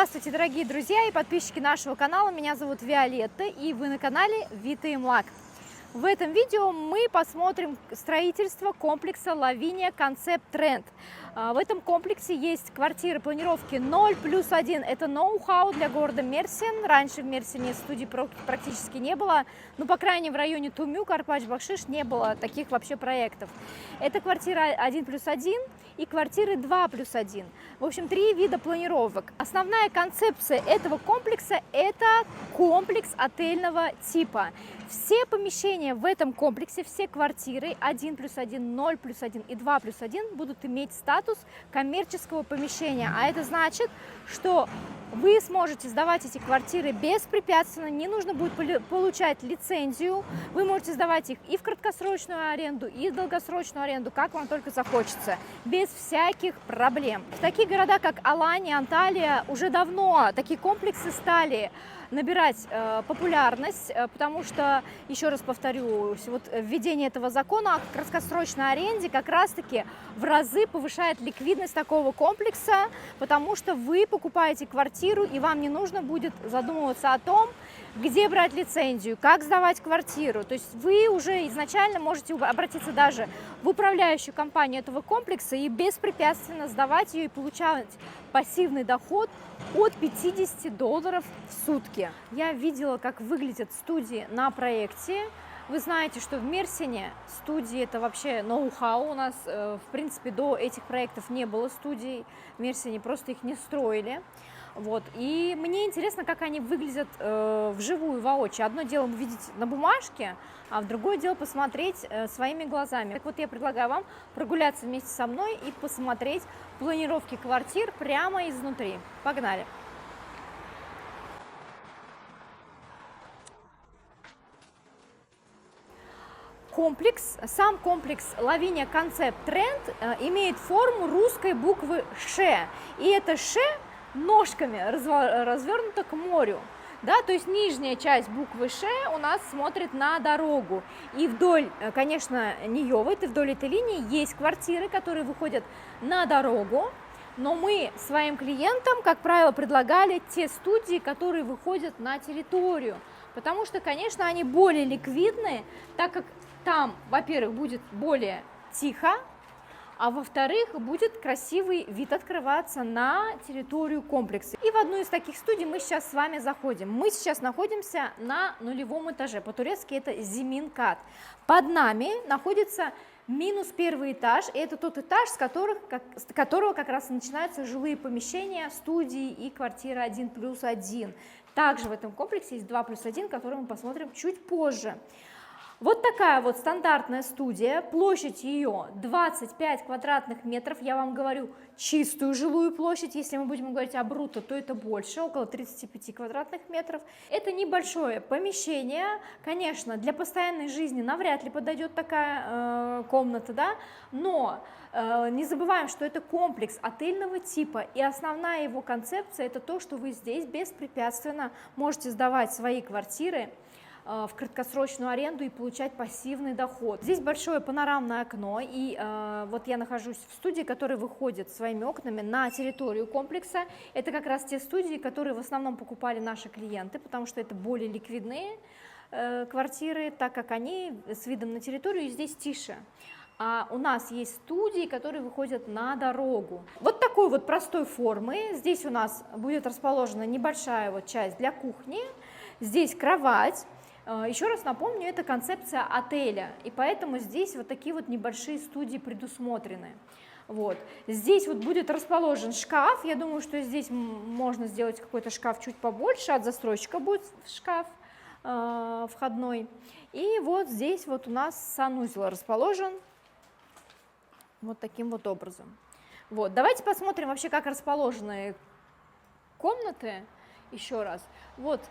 Здравствуйте, дорогие друзья и подписчики нашего канала. Меня зовут Виолетта, и вы на канале Vita & Mlak. В этом видео мы посмотрим строительство комплекса Lavinia Concept Trend. В этом комплексе есть квартиры планировки 0+1. Это ноу-хау для города Мерсин. Раньше в Мерсине студий практически не было. Ну, по крайней мере, в районе Тумю, Карпач-Бакшиш не было таких вообще проектов. Это квартира 1+1 и квартиры 2+1. В общем, 3 вида планировок. Основная концепция этого комплекса – это комплекс отельного типа. Все помещения в этом комплексе, все квартиры 1+1, 0+1 и 2+1 будут иметь статус коммерческого помещения. А это значит, что вы сможете сдавать эти квартиры беспрепятственно, не нужно будет получать лицензию. Вы можете сдавать их и в краткосрочную аренду, и в долгосрочную аренду, как вам только захочется, без всяких проблем. В таких городах, как Алания, Анталия, уже давно такие комплексы стали набирать популярность, потому что, еще раз повторюсь, вот введение этого закона о краткосрочной аренде как раз-таки в разы повышает ликвидность такого комплекса, потому что вы покупаете квартиру, и вам не нужно будет задумываться о том, где брать лицензию, как сдавать квартиру. То есть вы уже изначально можете обратиться даже в управляющую компанию этого комплекса и беспрепятственно сдавать ее и получать пассивный доход от $50 в сутки. Я видела, как выглядят студии на проекте. Вы знаете, что в Мерсине студии – это вообще ноу-хау. У нас, в принципе, до этих проектов не было студий. В Мерсине просто их не строили. Вот. И мне интересно, как они выглядят вживую, воочию. Одно дело увидеть на бумажке, а в другое дело посмотреть своими глазами. Так вот, я предлагаю вам прогуляться вместе со мной и посмотреть планировки квартир прямо изнутри. Погнали! Сам комплекс Lavinia Concept Trend имеет форму русской буквы «Ш». И это «Ш» ножками развернута к морю. Да, то есть нижняя часть буквы «Ш» у нас смотрит на дорогу. И вдоль, конечно, нее, вдоль этой линии есть квартиры, которые выходят на дорогу. Но мы своим клиентам, как правило, предлагали те студии, которые выходят на территорию. Потому что, конечно, они более ликвидны, так как там, во-первых, будет более тихо, а во-вторых, будет красивый вид открываться на территорию комплекса. И в одну из таких студий мы сейчас с вами заходим. Мы сейчас находимся на 0-м этаже, по-турецки это Земин-кат. Под нами находится -1 этаж, и это тот этаж, с которого как раз и начинаются жилые помещения, студии и квартира 1+1. Также в этом комплексе есть 2+1, который мы посмотрим чуть позже. Вот такая вот стандартная студия, площадь ее 25 квадратных метров, я вам говорю чистую жилую площадь, если мы будем говорить о брутто, то это больше, около 35 квадратных метров. Это небольшое помещение, конечно, для постоянной жизни навряд ли подойдет такая комната, да, но не забываем, что это комплекс отельного типа, и основная его концепция это то, что вы здесь беспрепятственно можете сдавать свои квартиры в краткосрочную аренду и получать пассивный доход. Здесь большое панорамное окно, и вот я нахожусь в студии, которая выходит своими окнами на территорию комплекса. Это как раз те студии, которые в основном покупали наши клиенты, потому что это более ликвидные квартиры, так как они с видом на территорию, и здесь тише. А у нас есть студии, которые выходят на дорогу. Вот такой вот простой формы. Здесь у нас будет расположена небольшая вот часть для кухни, здесь кровать. Еще раз напомню, это концепция отеля, и поэтому здесь вот такие вот небольшие студии предусмотрены. Вот. Здесь вот будет расположен шкаф, я думаю, что здесь можно сделать какой-то шкаф чуть побольше, от застройщика будет шкаф входной. И вот здесь вот у нас санузел расположен вот таким вот образом. Вот. Давайте посмотрим вообще, как расположены комнаты, еще раз. Вот.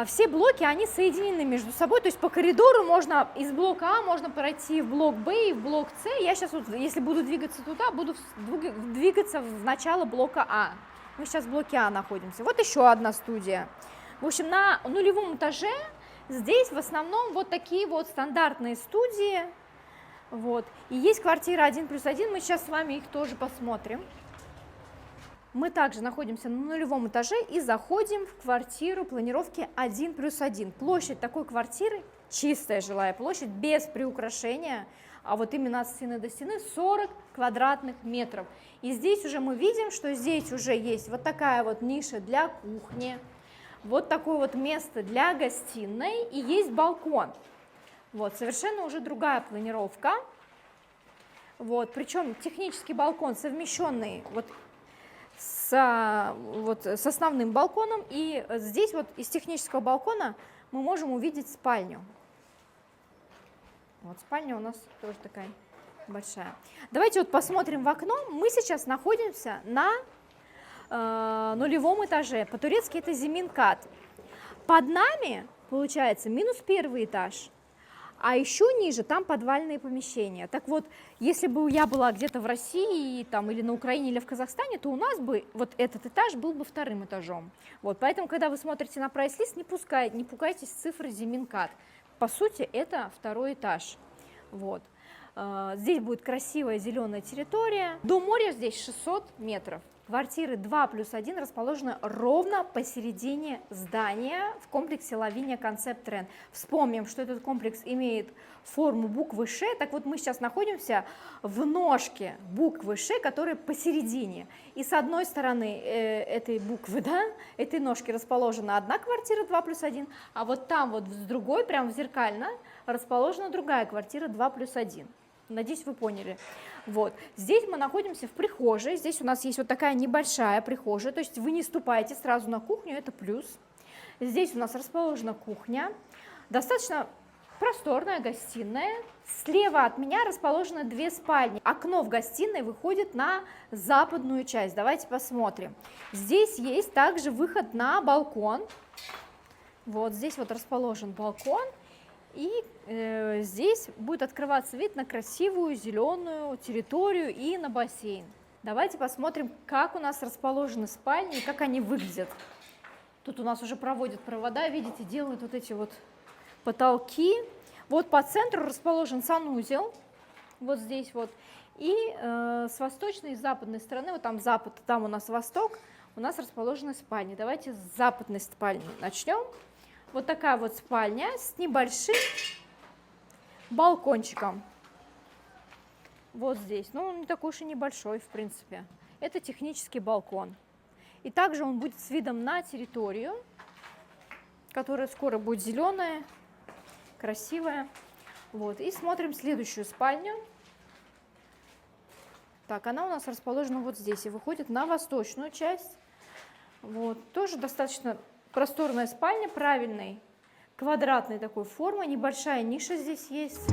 Все блоки, они соединены между собой, то есть по коридору можно из блока А можно пройти в блок Б и в блок С. Я сейчас, вот, если буду двигаться туда, буду двигаться в начало блока А. Мы сейчас в блоке А находимся. Вот еще одна студия. В общем, на 0-м этаже здесь в основном вот такие вот стандартные студии. Вот. И есть квартира 1+1, мы сейчас с вами их тоже посмотрим. Мы также находимся на нулевом этаже и заходим в квартиру планировки 1+1. Площадь такой квартиры, чистая жилая площадь, без приукрашения, а вот именно от стены до стены 40 квадратных метров. И здесь уже мы видим, что здесь уже есть вот такая вот ниша для кухни, вот такое вот место для гостиной и есть балкон. Вот, совершенно уже другая планировка. Вот, причем технический балкон, совмещенный с основным балконом, и здесь вот из технического балкона мы можем увидеть спальню. Вот спальня у нас тоже такая большая. Давайте вот посмотрим в окно. Мы сейчас находимся на нулевом этаже. По-турецки это Земинкат. Под нами получается минус первый этаж. А еще ниже там подвальные помещения. Так вот, если бы я была где-то в России, там, или на Украине, или в Казахстане, то у нас бы вот этот этаж был бы вторым этажом. Вот, поэтому, когда вы смотрите на прайс-лист, не пугайтесь цифры Земинкат. По сути, это второй этаж. Вот. Здесь будет красивая зеленая территория. До моря здесь 600 метров. Квартиры 2+1 расположены ровно посередине здания в комплексе Лавиния Концепт Тренд. Вспомним, что этот комплекс имеет форму буквы Ш. Так вот, мы сейчас находимся в ножке буквы Ш, которая посередине. И с одной стороны этой буквы, этой ножки расположена одна квартира 2+1, а вот там вот с другой, прямо зеркально, расположена другая квартира 2+1. Надеюсь, вы поняли. Вот. Здесь мы находимся в прихожей. Здесь у нас есть вот такая небольшая прихожая. То есть вы не ступаете сразу на кухню, это плюс. Здесь у нас расположена кухня. Достаточно просторная гостиная. Слева от меня расположены две спальни. Окно в гостиной выходит на западную часть. Давайте посмотрим. Здесь есть также выход на балкон. Вот здесь вот расположен балкон. И здесь будет открываться вид на красивую зеленую территорию и на бассейн. Давайте посмотрим, как у нас расположены спальни и как они выглядят. Тут у нас уже проводят провода, видите, делают вот эти вот потолки. Вот по центру расположен санузел, вот здесь вот. И с восточной и западной стороны, вот там запад, там у нас восток, у нас расположены спальни. Давайте с западной спальни начнем. Вот такая вот спальня с небольшим балкончиком. Вот здесь. Ну, он не такой уж и небольшой, в принципе. Это технический балкон. И также он будет с видом на территорию, которая скоро будет зеленая, красивая. Вот. И смотрим следующую спальню. Так, она у нас расположена вот здесь и выходит на восточную часть. Вот. Тоже достаточно просторная спальня, правильной, квадратной такой формы, небольшая ниша здесь есть.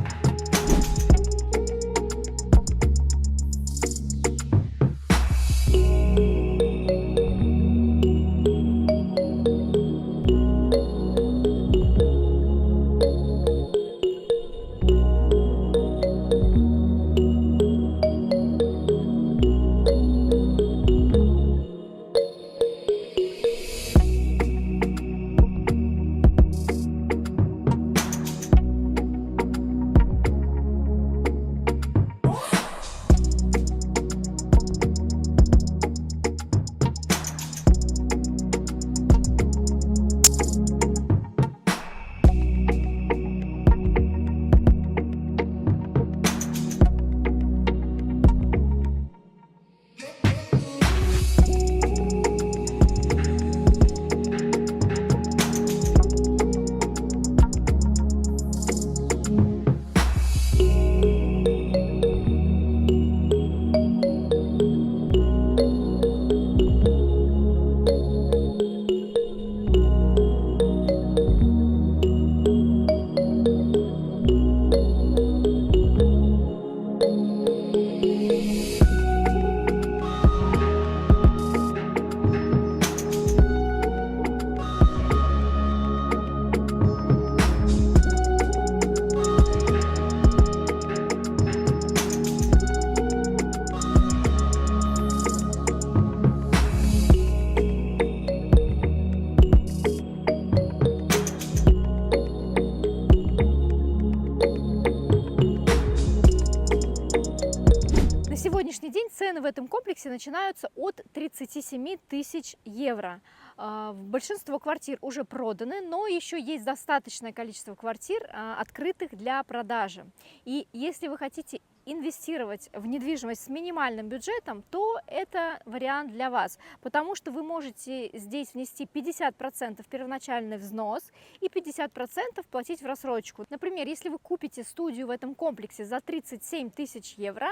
день цены в этом комплексе начинаются от 37 тысяч евро. Большинство квартир уже проданы, но еще есть достаточное количество квартир, открытых для продажи. И если вы хотите инвестировать в недвижимость с минимальным бюджетом, то это вариант для вас, потому что вы можете здесь внести 50% первоначальный взнос и 50% платить в рассрочку. Например, если вы купите студию в этом комплексе за 37 тысяч евро,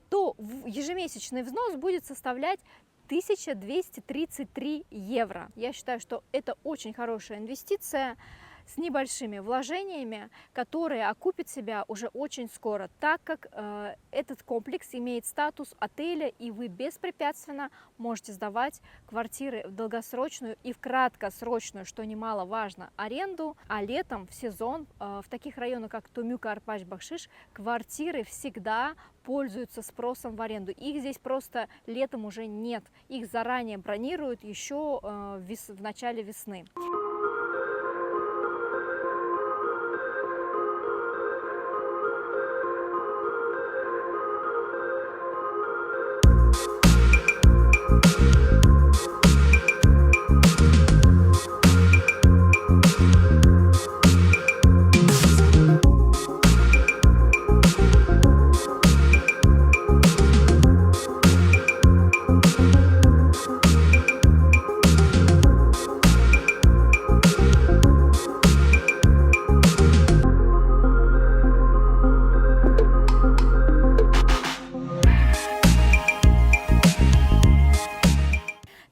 то ежемесячный взнос будет составлять 1233 евро. Я считаю, что это очень хорошая инвестиция с небольшими вложениями, которые окупят себя уже очень скоро, так как этот комплекс имеет статус отеля, и вы беспрепятственно можете сдавать квартиры в долгосрочную и в краткосрочную, что немаловажно, аренду. А летом в сезон в таких районах, как Томюка, Арпач, Бахшиш, квартиры всегда пользуются спросом в аренду. Их здесь просто летом уже нет. Их заранее бронируют еще в начале весны.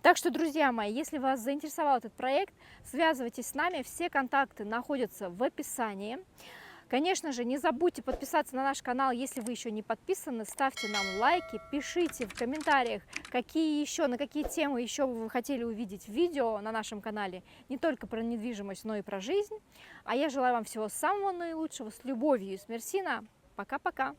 Так что, друзья мои, если вас заинтересовал этот проект, связывайтесь с нами, все контакты находятся в описании. Конечно же, не забудьте подписаться на наш канал, если вы еще не подписаны, ставьте нам лайки, пишите в комментариях, на какие темы еще вы хотели увидеть видео на нашем канале, не только про недвижимость, но и про жизнь. А я желаю вам всего самого наилучшего, с любовью из Мерсина. Пока-пока!